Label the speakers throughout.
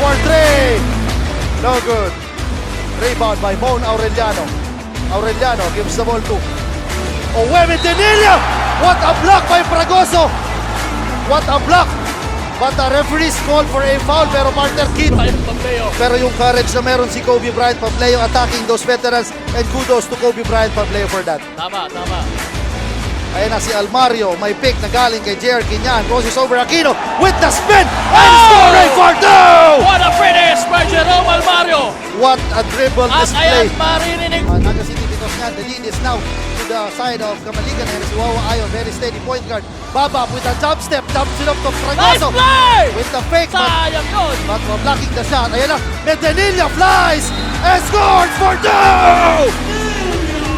Speaker 1: for three. No good. Rebound by Mon Aureliano. Aureliano gives the ball to Owe Denilla. What a block by Fragoso. What a block. But the referees called for a foul, pero partner keep. Pero yung courage na meron si Kobe Bryant Pableo attacking those veterans, and kudos to Kobe Bryant Pableo for that.
Speaker 2: Tama.
Speaker 1: Ayan na si Almario, may pick na galing kay Jer Quinyan. Crosses over Aquino with the spin and scoring for two!
Speaker 2: What a finish by Jerome Almario!
Speaker 1: What a dribble
Speaker 2: At
Speaker 1: display.
Speaker 2: ayan, maririnig.
Speaker 1: Naga City because nga the lead is now to the side of Kamaligan, and si Wawa Ayo, very steady point guard. Baba with a jump step, jumps it up to
Speaker 2: Nice
Speaker 1: Fragoso
Speaker 2: play!
Speaker 1: with the fake,
Speaker 2: Sayang yun!
Speaker 1: but blocking the shot. Ayan na, Medinilla flies and scores for two!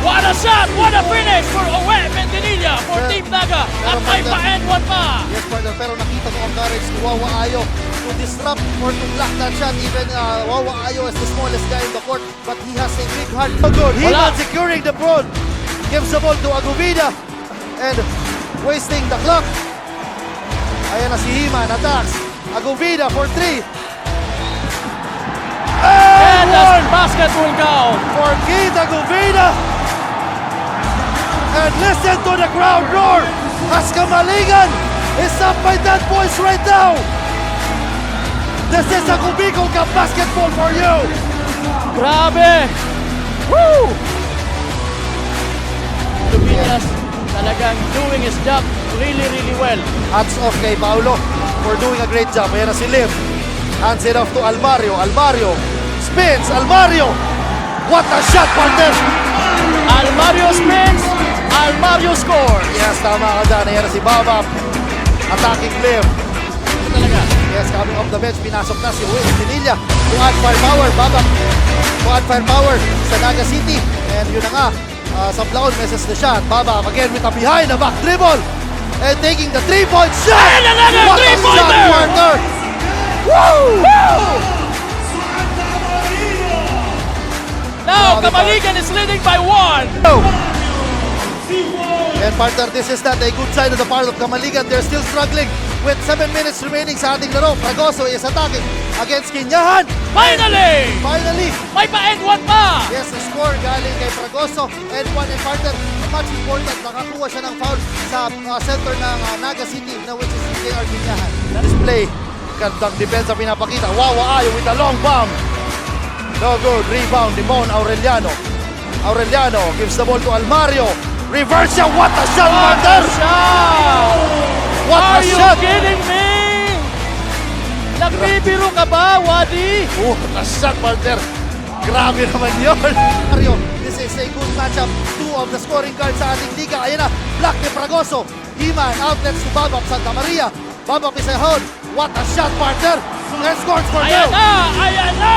Speaker 2: What a shot! What a finish for Owe Mendenilla for Team Naga! At may pa-end one pa!
Speaker 1: Yes, partner, pero nakita mo ang courage ni Wawa Ayo to disrupt or to block that shot. Even Wawa Ayo is the smallest guy in the court, but he has a big heart. So good. Himan securing the ball. Gives the ball to Aguvida and wasting the clock. Ayan na si Himan, attacks. Aguvida for three.
Speaker 2: And the basket will count!
Speaker 1: For Keith Aguvida. And listen to the crowd roar as Kamaligan is up by 10 points right now. This is a Bicol Cup basketball for you.
Speaker 2: Grabe! Woo! Lubinas talagang doing his job really well.
Speaker 1: Hats off kay Paulo for doing a great job. Ayan na si Lim. Hands it off to Almario. Almario spins. Almario! What a shot, partner!
Speaker 2: Almario spins, Almario scores!
Speaker 1: Yes, tama ka dyan. Ayan na si Babab. Attacking Lim.
Speaker 2: Talaga.
Speaker 1: Yes, coming off the bench, pinasok na si Will Pinilla to add firepower. Babab to add firepower sa Naga City. And yun na nga, sa Blaon misses the shot. Babab again with a behind the back dribble. And taking the 3-point shot!
Speaker 2: And another
Speaker 1: What a
Speaker 2: three-pointer!
Speaker 1: shot, partner! Woo!
Speaker 2: Now, Kamaligan is leading by 1.
Speaker 1: And partner, this is not a good sign of the part of Kamaligan. They're still struggling with 7 minutes remaining sa ating laro. Fragoso is attacking against Quinyahan.
Speaker 2: Finally!
Speaker 1: Finally,
Speaker 2: May pa-end one pa!
Speaker 1: yes, the score galing kay Fragoso. And one and partner, much important, nakakuha siya ng foul sa center ng Naga City, na which is JR Quinyahan. Display, gandang depensa pinapakita. Wawa Ayo with a long bomb. No good. Rebound ni Mon Aureliano. Aureliano gives the ball to Almario. Reverse shot. What a shot, partner!
Speaker 2: Shot!
Speaker 1: What a
Speaker 2: Are you
Speaker 1: shot!
Speaker 2: kidding me? Nagbibiro ka ba, Wadi?
Speaker 1: What a shot, partner! Grabe naman yun! Mario, this is a good matchup. Two of the scoring guards sa ating liga. Ayan na, block ni Fragoso. Himan, outlets to Babab, Santa Maria. Babab is a hold. What a shot, partner! And scores for
Speaker 2: Ayan
Speaker 1: two!
Speaker 2: na! Ayan na!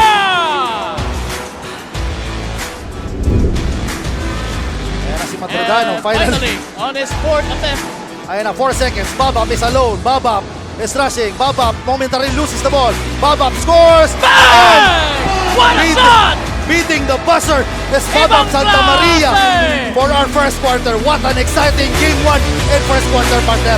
Speaker 1: Ayan na si Matradano, finally.
Speaker 2: on his fourth attempt.
Speaker 1: Ayan na, 4 seconds. Babab is alone. Babab is rushing. Babab momentarily loses the ball. Babab scores!
Speaker 2: Bang! What a shot!
Speaker 1: Beating the buzzer is
Speaker 2: Ibang
Speaker 1: Babab Santa Maria
Speaker 2: klase!
Speaker 1: for our first quarter. What an exciting game 1 in first quarter, partner.